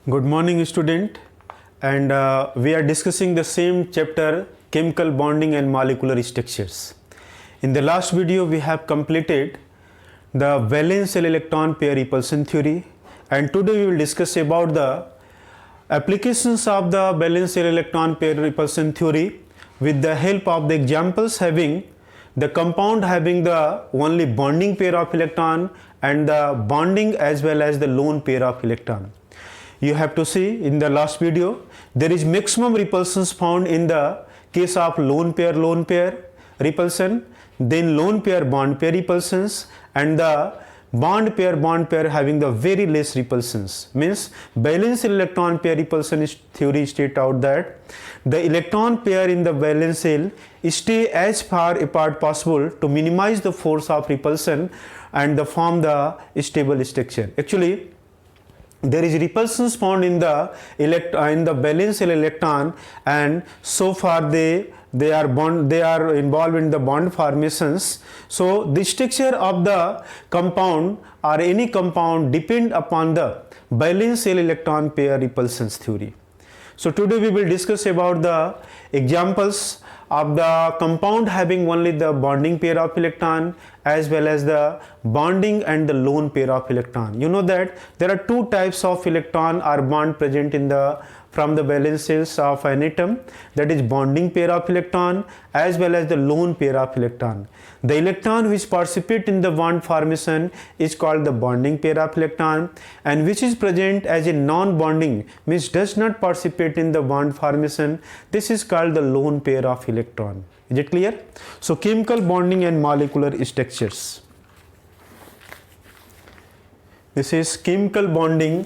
Good morning, student, and we are discussing the same chapter, chemical bonding and molecular structures. In the last video, we have completed the valence shell electron pair repulsion theory, and today we will discuss about the applications of the valence shell electron pair repulsion theory with the help of the examples having the compound having the only bonding pair of electron and the bonding as well as the lone pair of electron. You have to see in the last video there is maximum repulsions found in the case of lone pair repulsion, then lone pair bond pair repulsions, and the bond pair having the very less repulsions. Means valence shell electron pair repulsion theory state out that the electron pair in the valence shell stay as far apart possible to minimize the force of repulsion and form the stable structure. Actually, there is repulsions found in the valence shell electron, and so far they are involved in the bond formations. So the structure of the compound or any compound depend upon the valence shell electron pair repulsions theory. So today we will discuss about the examples of the compound having only the bonding pair of electron as well as the bonding and the lone pair of electron. You know that there are two types of electron or bond present in from the valence shells of an atom, that is bonding pair of electron as well as the lone pair of electron. The electron which participate in the bond formation is called the bonding pair of electron, and which is present as a non-bonding, means does not participate in the bond formation, this is called the lone pair of electron. Is it clear? So chemical bonding and molecular structures. This is chemical bonding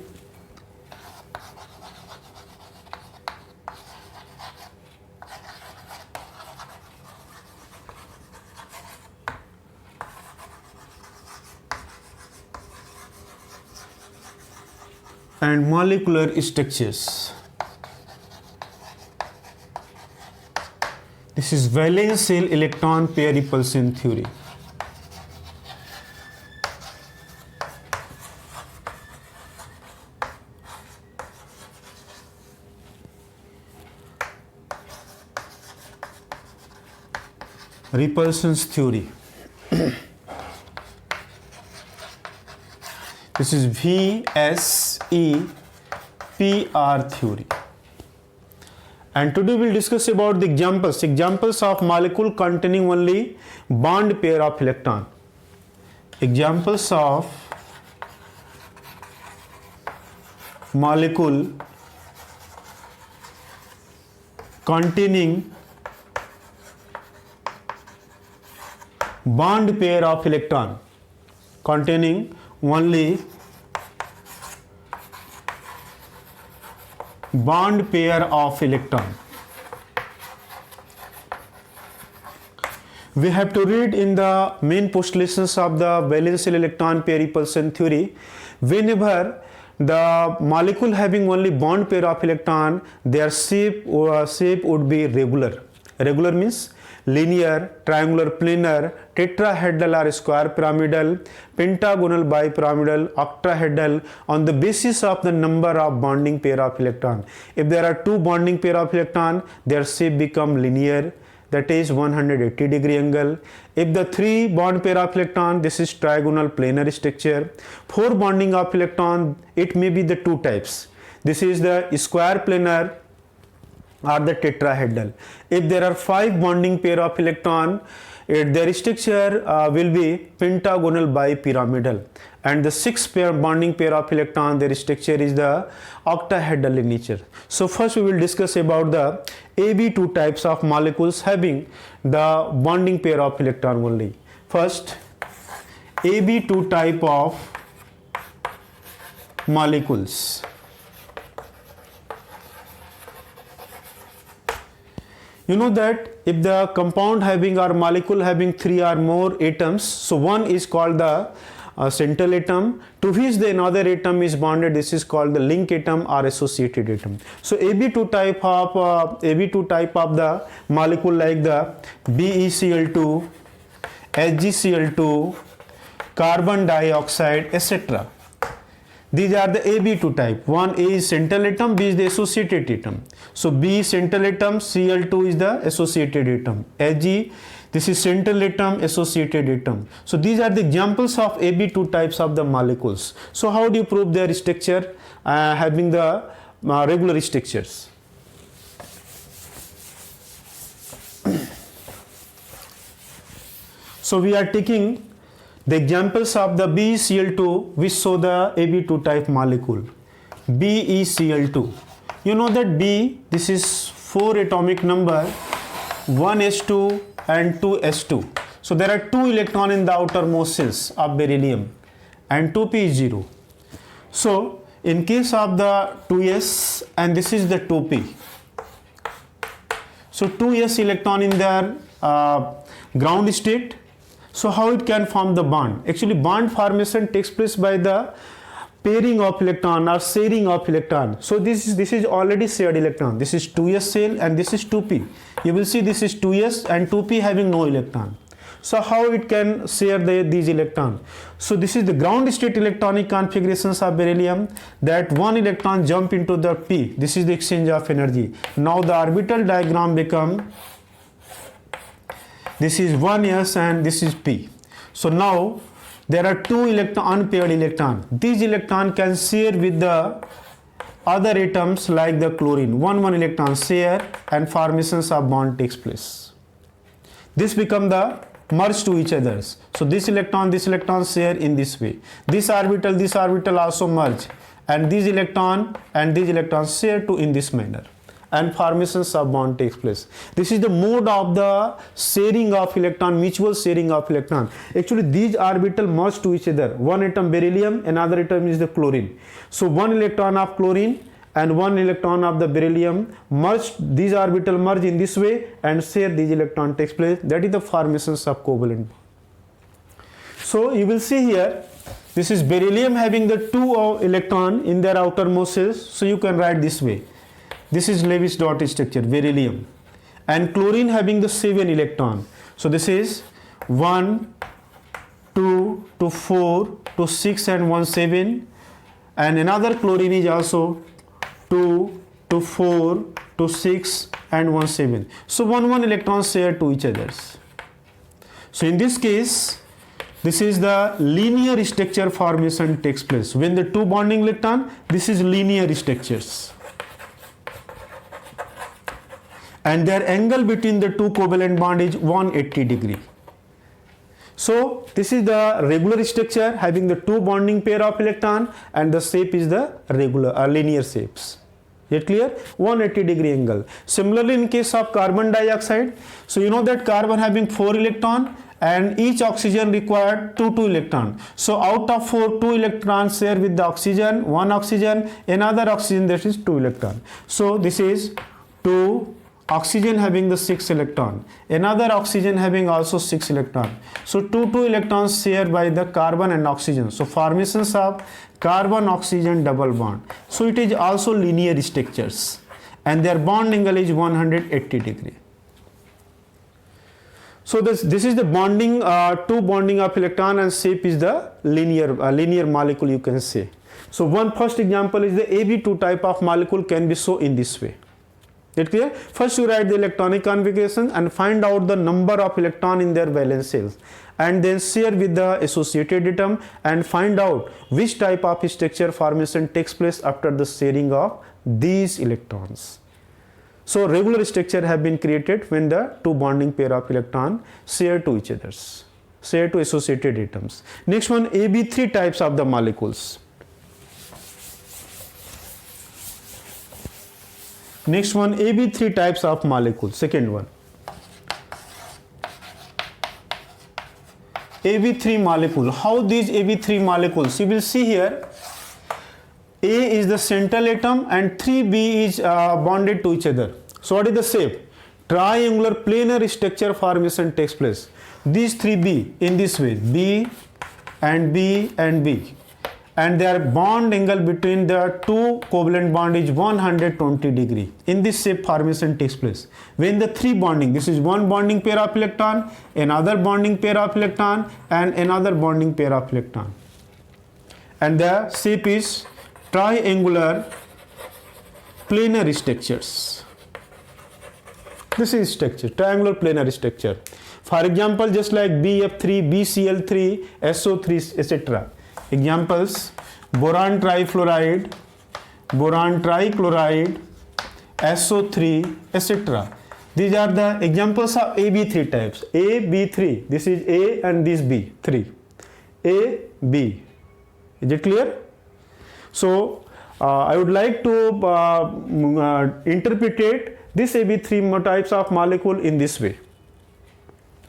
and molecular structures. This is valence shell electron pair repulsion theory. Repulsions theory. This is VSEPR theory. And today we will discuss about the examples of molecule containing only bond pair of electron. Examples of molecule containing bond pair of electron, containing only bond pair of electron. We have to read in the main postulations of the valence shell electron pair repulsion theory. Whenever the molecule having only bond pair of electron, their shape would be regular. Regular means linear, triangular, planar, tetrahedral or square pyramidal, pentagonal, bipyramidal, octahedral on the basis of the number of bonding pair of electron. If there are two bonding pair of electron, their shape become linear, that is 180-degree angle. If the three bond pair of electron, this is trigonal planar structure. Four bonding of electron, it may be the two types. This is the square planar or the tetrahedral. If there are five bonding pair of electron, their structure will be pentagonal bipyramidal, and the sixth bonding pair of electron, their structure is the octahedral in nature. So first we will discuss about the AB2 types of molecules having the bonding pair of electron only. First, AB2 type of molecules. You know that if the compound having or molecule having three or more atoms, so one is called the central atom to which the another atom is bonded, this is called the link atom or associated atom. So AB2 type of the molecule like the BeCl2, HgCl2, carbon dioxide, etc. These are the AB2 type. One A is central atom, B is the associated atom. So B is central atom, Cl2 is the associated atom. Ag, this is central atom, associated atom. So these are the examples of AB2 types of the molecules. So how do you prove their structure having the regular structures? So we are taking the examples of the BeCl2 which show the AB2 type molecule. BeCl2. You know that B, this is 4 atomic number, 1s2 and 2s2. So there are 2 electrons in the outermost shells of beryllium and 2p is 0. So in case of the 2s and this is the 2p. So 2s electron in their ground state. So how it can form the bond? Actually bond formation takes place by the pairing of electron or sharing of electron. So this is already shared electron. This is 2s shell and this is 2p. You will see this is 2s and 2p having no electron. So how it can share these electrons? So this is the ground state electronic configurations of beryllium, that one electron jump into the p. This is the exchange of energy. Now the orbital diagram become, this is 1s and this is p. So now there are 2 unpaired electrons. These electrons can share with the other atoms like the chlorine. One electron share and formations of bond takes place. This become the merge to each others. So this electron share in this way. This orbital also merge, and these electron and these electrons share to in this manner, and formations of bond takes place. This is the mode of the sharing of electron, mutual sharing of electron. Actually these orbital merge to each other. One atom beryllium, another atom is the chlorine. So one electron of chlorine and one electron of the beryllium merge, these orbital merge in this way and share these electron takes place. That is the formations of covalent bond. So you will see here, this is beryllium having the 2 electron in their outermost shells. So you can write this way. This is Lewis dot structure, beryllium, and chlorine having the 7 electron. So this is 1, 2 to 4 to 6 and 1 7, and another chlorine is also 2 to 4 to 6 and 1 7. So 1 electrons share to each others. So in this case, this is the linear structure formation takes place. When the 2 bonding electron, this is linear structures. And their angle between the 2 covalent bond is 180 degree. So this is the regular structure having the 2 bonding pair of electron, and the shape is the regular linear shapes. Is it clear? 180 degree angle. Similarly in case of carbon dioxide, so you know that carbon having 4 electron and each oxygen required 2 electron. So out of 4, 2 electrons share with the oxygen, 1 oxygen, another oxygen, that is 2 electron. So this is 2 oxygen having the 6 electron, another oxygen having also 6 electron. So 2 electrons shared by the carbon and oxygen. So formations of carbon oxygen double bond. So it is also linear structures, and their bond angle is 180 degree. So this is the bonding, 2 bonding of electron, and shape is the linear molecule, you can say. So one first example is the AB2 type of molecule can be shown in this way. Is it clear? First you write the electronic configuration and find out the number of electron in their valence shells, and then share with the associated atom and find out which type of structure formation takes place after the sharing of these electrons. So regular structure have been created when the 2 bonding pair of electron share to each others, share to associated atoms. Next one, AB3 types of the molecules. Next one, AB3 types of molecules. Second one, AB3 molecule. How these AB3 molecules? You will see here, A is the central atom and 3B is bonded to each other. So what is the shape? Triangular planar structure formation takes place. These 3B in this way, B and B and B, and their bond angle between the 2 covalent bond is 120 degree. In this shape formation takes place. When the 3 bonding, this is 1 bonding pair of electron, another bonding pair of electron, and another bonding pair of electron. and the shape is triangular planar structures. This is structure, triangular planar structure. For example, just like BF3, BCl3, SO3, etc. Examples: boron trifluoride, boron trichloride, SO3, etc. These are the examples of AB3 types. A, B3. This is A and this B. 3. A, B. Is it clear? So I would like to interpret this AB3 types of molecule in this way.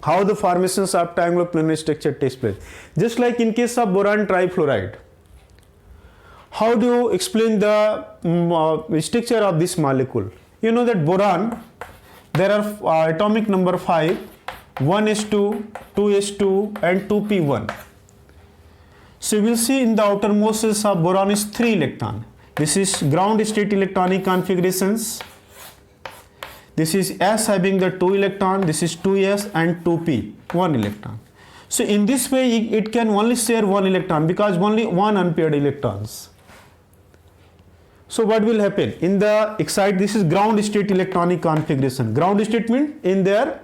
How the formations of triangular planar structure takes place. Just like in case of boron trifluoride. How do you explain the structure of this molecule? You know that boron, there are atomic number 5, 1s2, 2s2 and 2p1. So you will see in the outermost cells of boron is 3 electron. This is ground state electronic configurations. This is S having the 2 electron, this is 2s and 2p, 1 electron. So in this way it can only share 1 electron because only 1 unpaired electrons. So what will happen? In the excite, this is ground state electronic configuration. Ground state means in their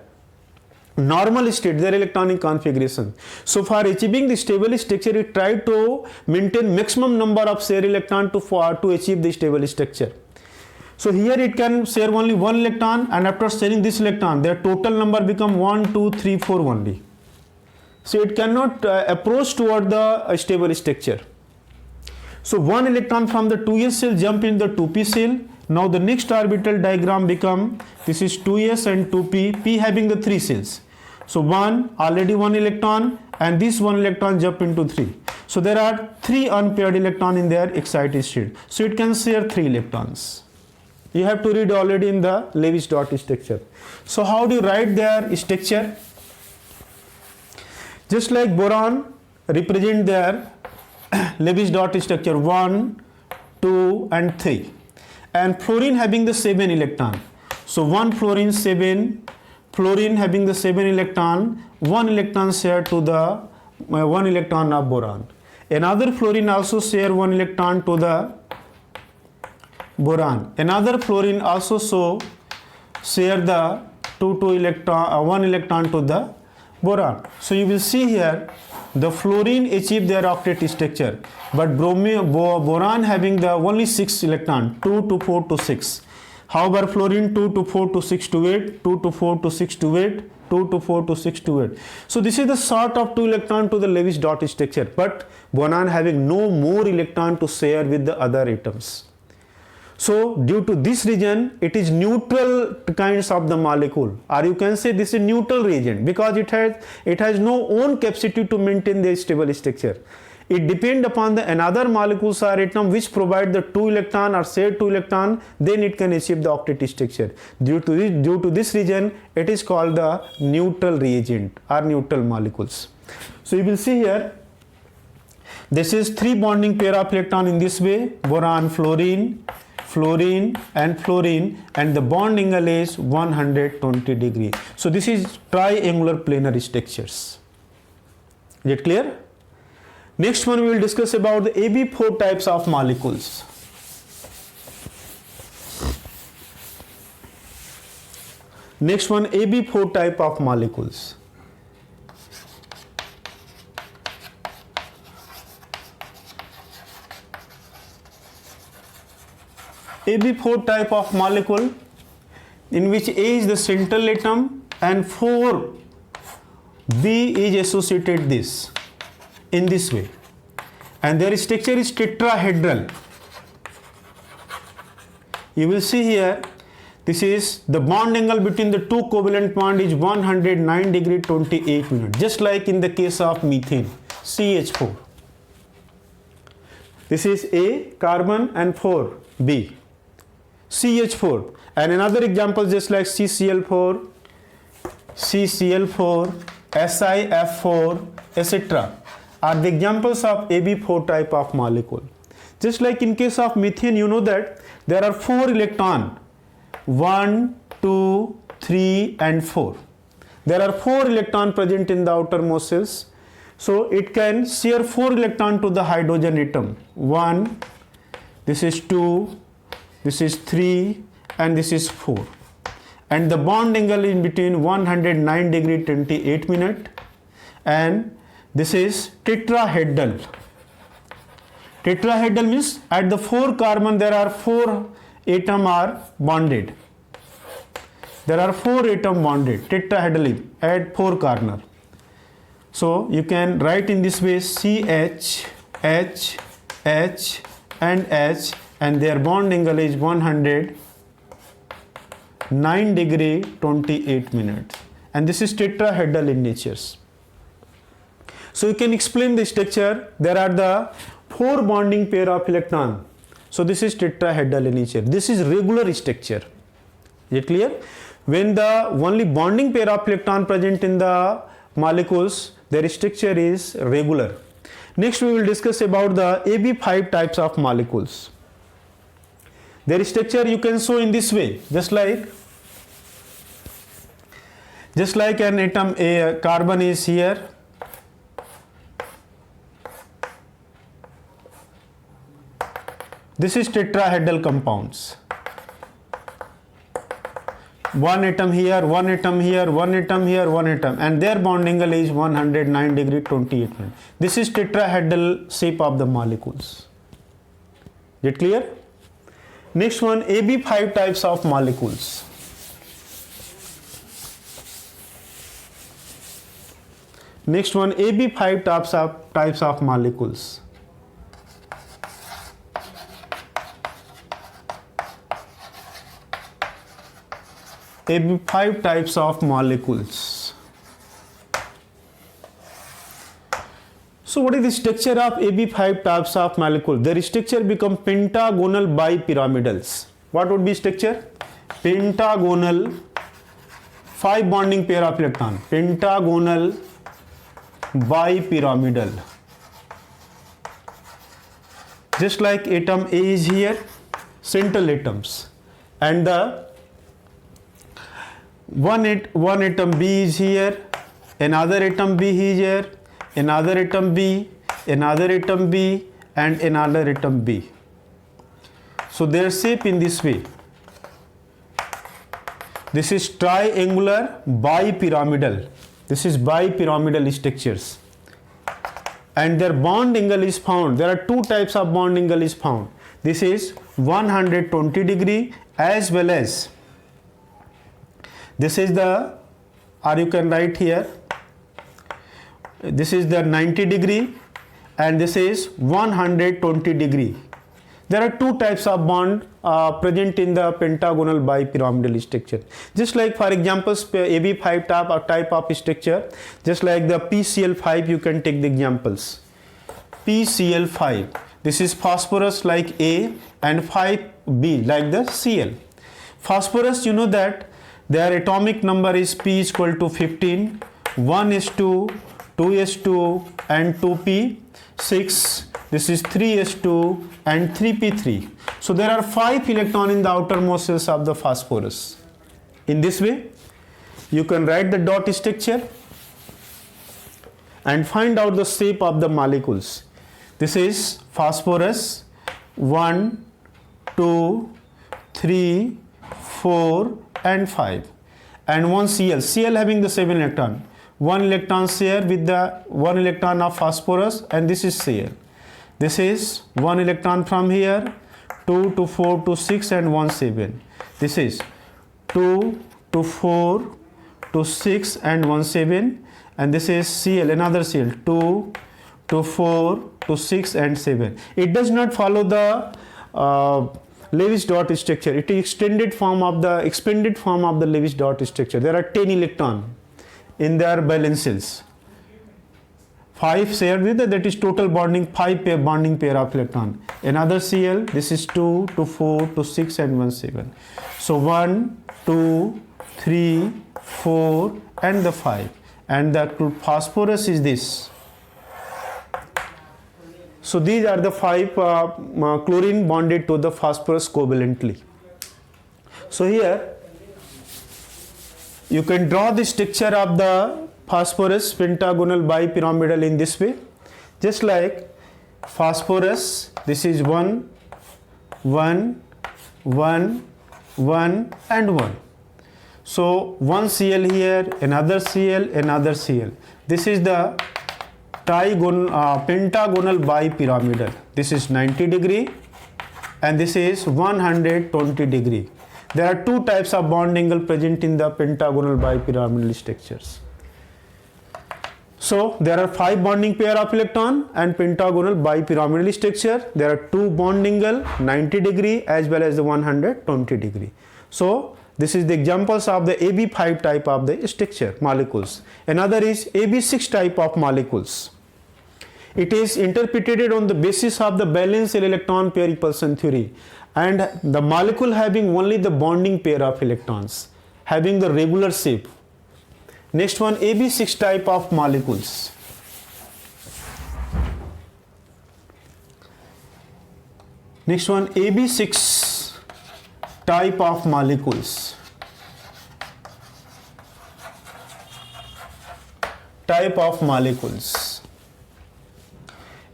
normal state, their electronic configuration. So for achieving the stable structure, it try to maintain maximum number of share electron to achieve the stable structure. So here it can share only 1 electron, and after sharing this electron, their total number become 1, 2, 3, 4 only. So it cannot approach toward the stable structure. So 1 electron from the 2s cell jump in the 2p cell. Now the next orbital diagram become, this is 2s and 2p, p having the 3 cells. So 1, already 1 electron, and this 1 electron jump into 3. So there are 3 unpaired electron in their excited state. So it can share 3 electrons. You have to read already in the Lewis dot structure. So how do you write their structure? Just like boron represent their Lewis dot structure 1, 2 and 3, and fluorine having the 7 electron. So 1 fluorine 7, fluorine having the 7 electron, 1 electron share to the 1 electron of boron. Another fluorine also share 1 electron to the boron. Another fluorine also share the 1 electron to the boron. So you will see here the fluorine achieve their octet structure, but boron having the only 6 electron, 2 to 4 to 6. However, fluorine 2 to 4 to 6 to 8, 2 to 4 to 6 to 8, 2 to 4 to 6 to 8. So this is the sort of 2 electron to the Lewis dot structure, but boron having no more electron to share with the other atoms. So due to this reason, it is neutral kinds of the molecule, or you can say this is neutral reagent, because it has no own capacity to maintain the stable structure. It depends upon the another molecules or atom which provide the 2 electron or share 2 electron, then it can achieve the octet structure. Due to this reason, it is called the neutral reagent or neutral molecules. So you will see here, this is 3 bonding pair of electron in this way, boron, fluorine, fluorine and fluorine, and the bond angle is 120 degree. So this is triangular planar structures. Is it clear? Next one we will discuss about the AB4 types of molecules. Next one, AB4 type of molecules. AB4 type of molecule in which A is the central atom and 4 B is associated this in this way, and their structure is tetrahedral. You will see here, this is the bond angle between the 2 covalent bond is 109 degree 28 minutes, just like in the case of methane, CH4. This is A carbon and 4 B, CH4, and another example just like CCl4, CCl4, SiF4, etc. are the examples of AB4 type of molecule. Just like in case of methane, you know that there are 4 electrons, 1, 2, 3 and 4. There are 4 electrons present in the outermost cells. So it can share 4 electron to the hydrogen atom. 1, this is 2, this is 3, and this is 4. And the bond angle in between 109 degree 28 minute, and this is tetrahedral. Tetrahedral means at the 4 carbon there are 4 atom are bonded. There are 4 atom bonded tetrahedral at 4 corner. So you can write in this way CH, H, H and H, and their bond angle is 109 degree 28 minutes, and this is tetrahedral in nature. So you can explain the structure. There are the 4 bonding pair of electron. So this is tetrahedral in nature. This is regular structure. Is it clear? When the only bonding pair of electron present in the molecules, their structure is regular. Next we will discuss about the AB5 types of molecules. Their structure you can show in this way, just like an atom, a carbon is here. This is tetrahedral compounds. One atom here, one atom here, one atom here, one atom, and their bond angle is 109 degree 28 minutes. This is tetrahedral shape of the molecules. Is it clear? Next one, AB5 types of molecules. Next one, AB5 types of molecules. AB5 types of molecules. So what is the structure of AB5 types of molecule? Their structure become pentagonal bipyramidals. What would be structure? Pentagonal 5 bonding pair of electron. Pentagonal bipyramidal. Just like atom A is here, central atoms, and the one atom B is here, another atom B is here, another atom B, another atom B, and another atom B. So their shape in this way. This is triangular bipyramidal. This is bipyramidal structures. And their bond angle is found. There are 2 types of bond angle is found. This is 120 degree as well as this is the, or you can write here, this is the 90 degree and this is 120 degree. There are 2 types of bond present in the pentagonal bipyramidal structure. Just like for example AB5 type of structure, just like the PCl5, you can take the examples. PCl5, this is phosphorus like A and 5B like the Cl. Phosphorus, you know that their atomic number is P is equal to 15, 1s2, 2s2 and 2p6. This is 3s2 and 3p3. So there are 5 electrons in the outermost shells of the phosphorus. In this way, you can write the dot structure and find out the shape of the molecules. This is phosphorus 1, 2, 3, 4 and 5, and one Cl. Cl having the 7 electron. 1 electron share with the 1 electron of phosphorus, and this is Cl. This is 1 electron from here, 2 to 4 to 6 and 1 7. This is 2 to 4 to 6 and 1 7, and this is Cl, another Cl, 2 to 4 to 6 and 7. It does not follow the Lewis dot structure. It is expanded form of the Lewis dot structure. There are 10 electrons in their valence shells. 5 shared with that is total bonding, 5 bonding pair of electron. Another Cl, this is 2 to 4 to 6 and 1 7. So 1, 2, 3, 4 and the 5, and the phosphorus is this. So these are the 5 chlorine bonded to the phosphorus covalently. So here you can draw the structure of the phosphorus pentagonal bipyramidal in this way. Just like phosphorus, this is 1, 1, 1, 1 and 1. So one Cl here, another Cl, another Cl. This is the pentagonal bipyramidal. This is 90 degree and this is 120 degree. There are two types of bond angle present in the pentagonal bipyramidal structures. So there are 5 bonding pair of electron and pentagonal bipyramidal structure. There are 2 bond angle 90 degree as well as the 120 degree. So this is the examples of the AB5 type of the structure molecules. Another is AB6 type of molecules. It is interpreted on the basis of the valence electron pair repulsion theory, and the molecule having only the bonding pair of electrons, having the regular shape. Next one, AB6 type of molecules. Next one, AB6 type of molecules. Type of molecules.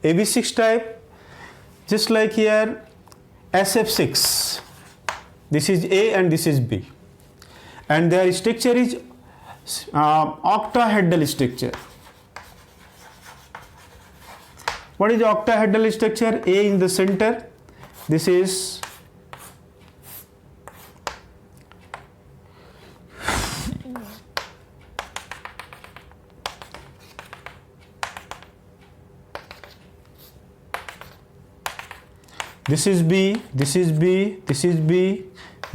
AB6 type, just like here SF6, this is A and this is B, and their structure is octahedral structure. What is octahedral structure? A in the center, this is B, this is B, this is B,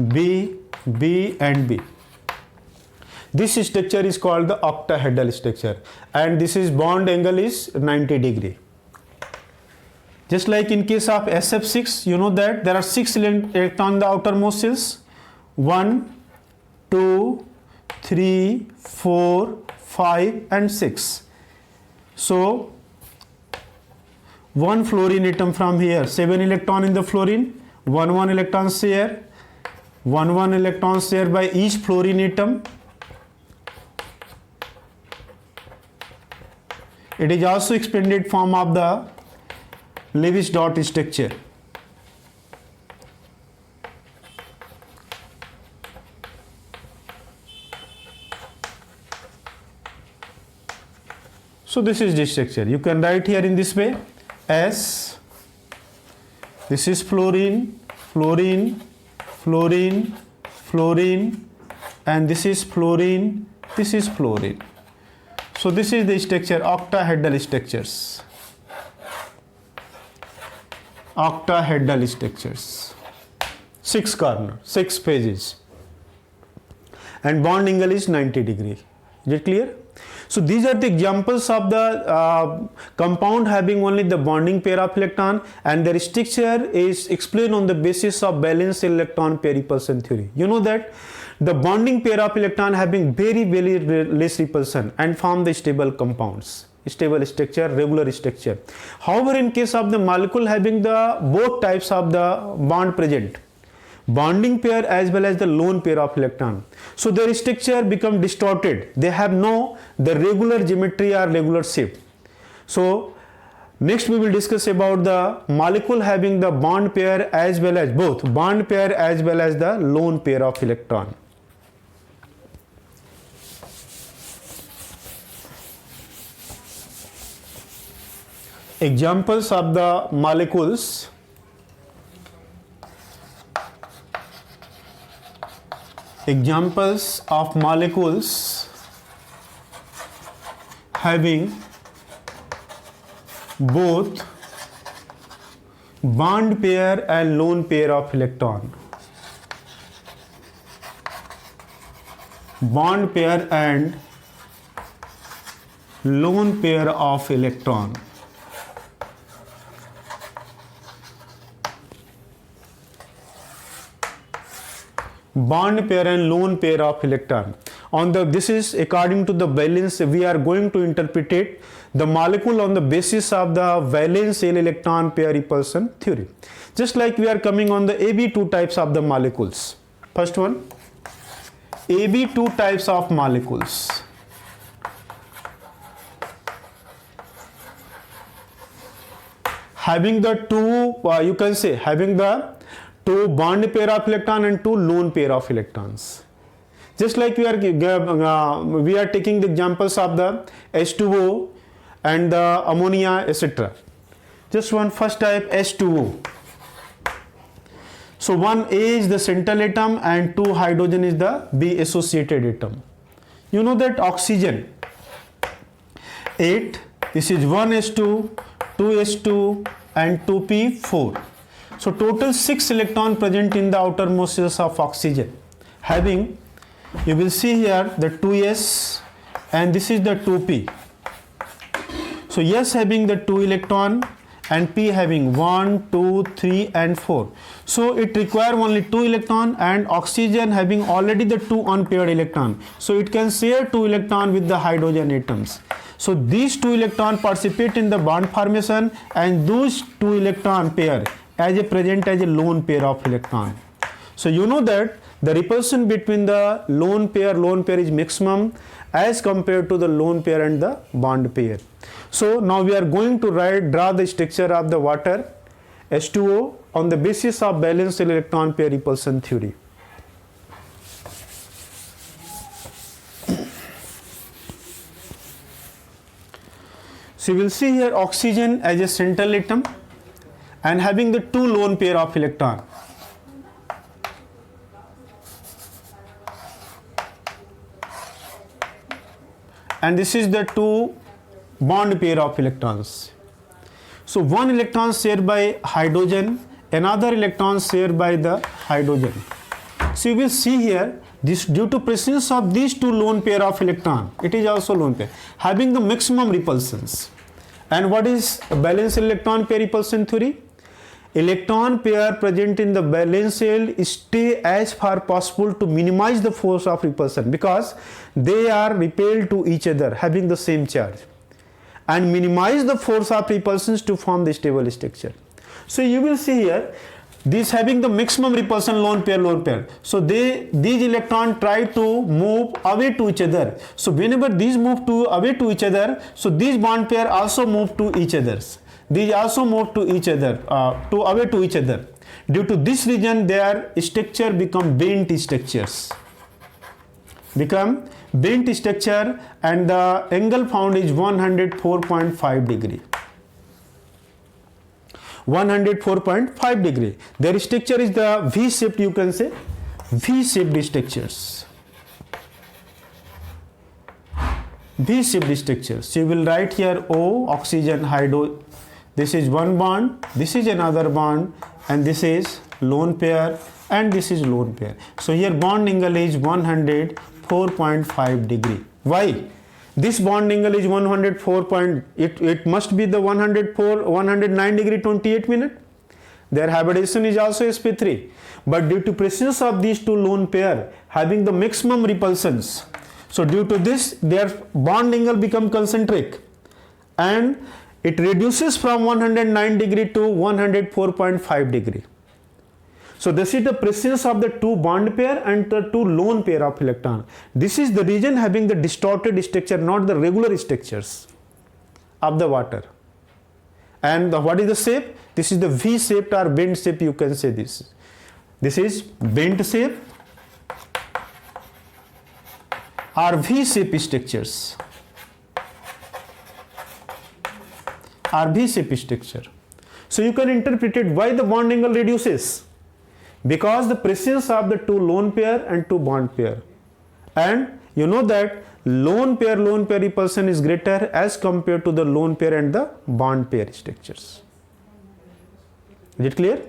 B, B and B. This structure is called the octahedral structure, and this is bond angle is 90 degree. Just like in case of SF6, you know that there are 6 electrons in the outermost shells. 1, 2, 3, 4, 5 and 6. So one fluorine atom from here, 7 electron in the fluorine, 1 electron share, 1 electron share by each fluorine atom. It is also expanded form of the Lewis dot structure. So this is the structure. You can write here in this way. S, this is fluorine, fluorine, fluorine, fluorine, and this is fluorine, this is fluorine. So this is the structure, octahedral structures. Octahedral structures. 6 corners, 6 phases, and bond angle is 90 degree. Is it clear? So these are the examples of the compound having only the bonding pair of electron, and their structure is explained on the basis of valence electron pair repulsion theory. You know that the bonding pair of electron having very less repulsion and form the stable compounds, stable structure, regular structure. However, in case of the molecule having the both types of the bond present, bonding pair as well as the lone pair of electron, so their structure become distorted. They have no the regular geometry or regular shape. So next we will discuss about the molecule having the bond pair as well as both bond pair as well as the lone pair of electron. Examples of the molecules. Examples of molecules having both bond pair and lone pair of electron. Bond pair and lone pair of electron. Bond pair and lone pair of electron. On the this is according to the valence, we are going to interpret the molecule on the basis of the valence electron pair repulsion theory. Just like we are coming on the AB2 types of the molecules. First one, AB2 types of molecules. having the two, you can say having the two bond pair of electron and two lone pair of electrons. Just like we are taking the examples of the H2O and the ammonia, etc. Just one first type, H2O. So one A is the central atom and 2 hydrogen is the B associated atom. You know that oxygen 8, this is 1s2, 2s2 and 2p4. So total 6 electron present in the outermost shells of oxygen, having, you will see here the 2s and this is the 2p. So S having the 2 electron and P having 1, 2, 3 and 4. So it require only 2 electron, and oxygen having already the 2 unpaired electron. So it can share 2 electron with the hydrogen atoms. So these 2 electron participate in the bond formation, and those 2 electron pair as a present as a lone pair of electron. So you know that the repulsion between the lone pair is maximum as compared to the lone pair and the bond pair. So now we are going to draw the structure of the water H2O on the basis of balanced electron pair repulsion theory. So you will see here oxygen as a central atom and having the 2 lone pair of electron. And this is the 2 bond pair of electrons. So one electron shared by hydrogen, another electron shared by the hydrogen. So you will see here, this due to presence of these 2 lone pair of electron, it is also lone pair, having the maximum repulsions. And what is balanced electron pair repulsion theory? Electron pair present in the valence shell stay as far possible to minimize the force of repulsion, because they are repelled to each other having the same charge, and minimize the force of repulsions to form the stable structure. So you will see here, these having the maximum repulsion lone pair. So these electrons try to move away to each other. So whenever these move away to each other, so these bond pair also move to each others. These also move to each other, away to each other. Due to this reason, their structure become bent structures. And the angle found is 104.5 degree. 104.5 degree. Their structure is the V-shaped, you can say, V-shaped structures. V-shaped structures. So you will write here O, oxygen, hydro. This is one bond, this is another bond, and this is lone pair, and this is lone pair. So here bond angle is 104.5 degree. Why? This bond angle is 104. It must be the 109 degree 28 minute. Their hybridization is also sp3. But due to presence of these 2 lone pair having the maximum repulsions, so due to this their bond angle become concentric, and it reduces from 109 degree to 104.5 degree. So this is the presence of the 2 bond pair and the 2 lone pair of electron. This is the region having the distorted structure, not the regular structures of the water. And what is the shape? This is the V-shaped or bent shape, you can say this. This is bent shape or V-shaped structures. Or V-shaped structure. So you can interpret it why the bond angle reduces. Because the presence of the 2 lone pair and 2 bond pair. And you know that lone pair repulsion is greater as compared to the lone pair and the bond pair structures. Is it clear?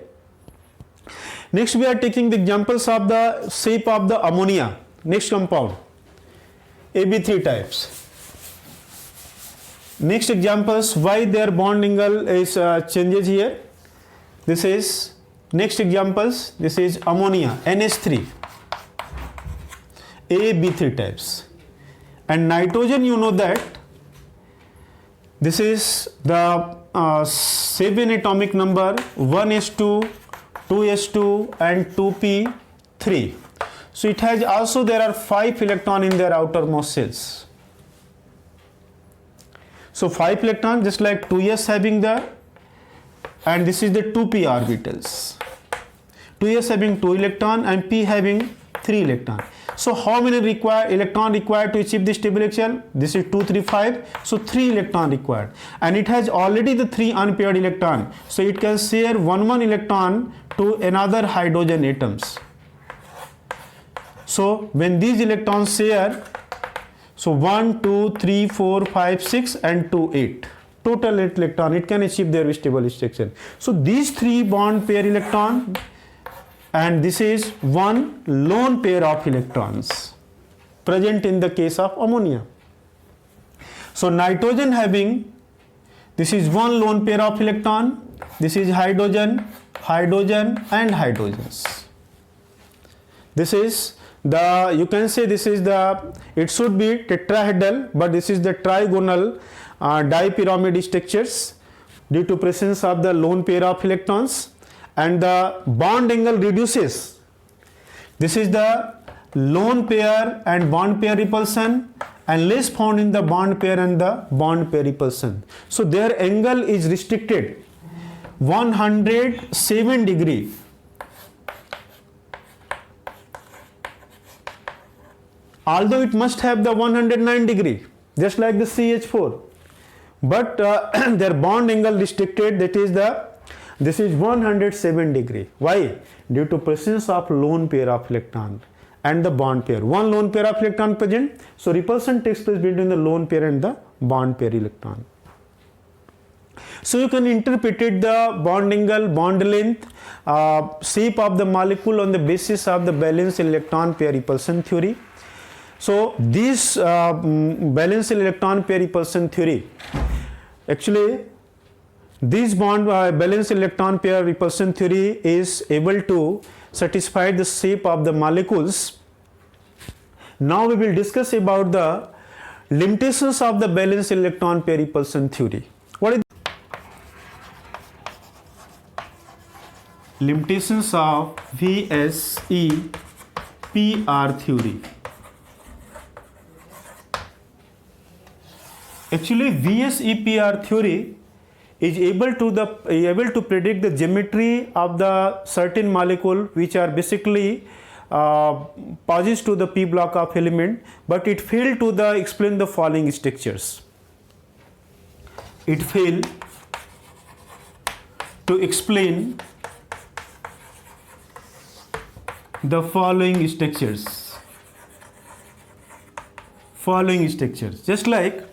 Next we are taking the examples of the shape of the ammonia, next compound, AB3 types. Next examples, why their bond angle is changes here. This is next examples, this is ammonia, NH3, AB3 types. And nitrogen, you know that this is the 7 atomic number, 1s2, 2s2 and 2p3. So it has also, there are 5 electrons in their outermost shells. So 5 electrons, just like 2s having the and this is the 2p orbitals. 2s having 2 electron and p having 3 electron. So how many electron required to achieve this stable axial? This is 2, 3, 5. So 3 electron required, and it has already the 3 unpaired electron. So it can share one electron to another hydrogen atoms. So when these electrons share, so 1, 2, 3, 4, 5, 6 and 2, 8. Total 8 electron, it can achieve their stable axial. So these 3 bond pair electron, and this is one lone pair of electrons present in the case of ammonia. So nitrogen having, this is one lone pair of electron, this is hydrogen, hydrogen and hydrogens. This is the, you can say this is the, it should be tetrahedral, but this is the trigonal dipyramid structures due to presence of the lone pair of electrons, and the bond angle reduces. This is the lone pair and bond pair repulsion, and less found in the bond pair and the bond pair repulsion. So their angle is restricted 107 degree. Although it must have the 109 degree, just like the CH4, but their bond angle restricted, that is the, this is 107 degree. Why? Due to presence of lone pair of electron and the bond pair. One lone pair of electron present, so repulsion takes place between the lone pair and the bond pair electron. So you can interpret it, the bond angle, bond length, shape of the molecule on the basis of the valence electron pair repulsion theory. So this valence electron pair repulsion theory, actually this valence electron pair repulsion theory is able to satisfy the shape of the molecules. Now we will discuss about the limitations of the valence electron pair repulsion theory. What is limitations of VSEPR theory? Actually, VSEPR theory is able to predict the geometry of the certain molecule which are basically posits to the p block of element, but it failed to explain the following structures. It failed to explain the following structures. Just like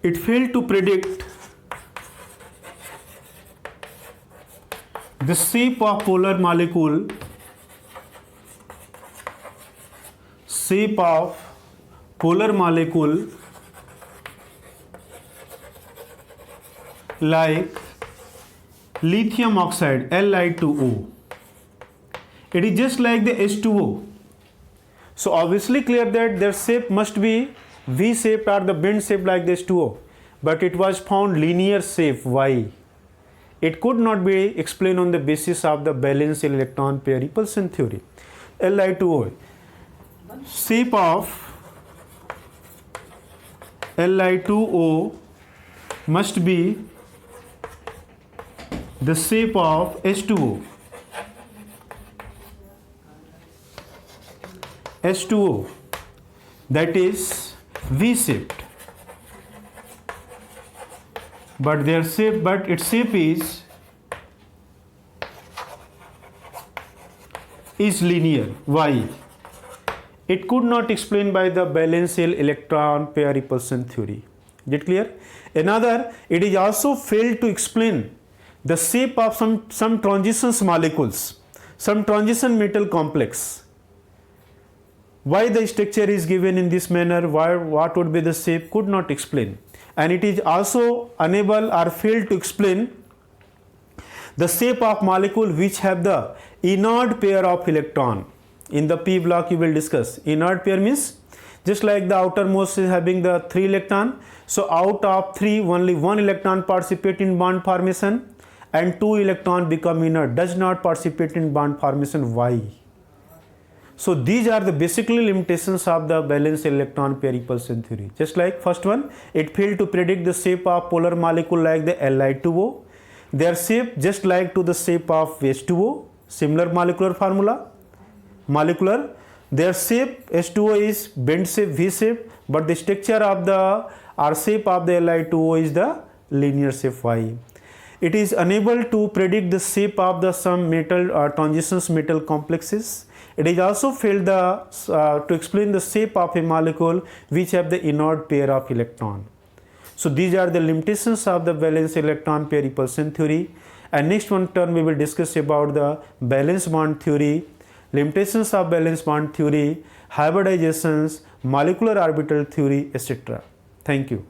it failed to predict the shape of polar molecule, like lithium oxide Li2O. It is just like the H2O. So obviously clear that their shape must be V-shaped or the bend shape like this H2O, but it was found linear shape. Why? It could not be explained on the basis of the valence electron pair repulsion theory. Li2O, shape of Li2O must be the shape of H2O. H2O, that is V-shaped, but its shape is linear. Why? It could not explain by the valence electron pair repulsion theory. Is it clear? Another, it is also failed to explain the shape of some transitions molecules, some transition metal complex. Why the structure is given in this manner, what would be the shape, could not explain. And it is also unable or failed to explain the shape of molecule which have the inert pair of electron. In the p block you will discuss. Inert pair means just like the outermost is having the 3 electron. So out of 3 only 1 electron participate in bond formation and 2 electron become inert, does not participate in bond formation. Why? So these are the basically limitations of the valence electron pair repulsion theory. Just like first one, it failed to predict the shape of polar molecule like the Li2O. Their shape just like to the shape of H2O, similar molecular formula. Molecular, their shape H2O is bend shape V shape, but the structure of the or shape of the Li2O is the linear shape Y. It is unable to predict the shape of the some metal transitions metal complexes. It is also failed to explain the shape of a molecule which have the inert pair of electron. So these are the limitations of the valence electron pair repulsion theory. And next one turn we will discuss about the valence bond theory, limitations of valence bond theory, hybridizations, molecular orbital theory, etc. Thank you.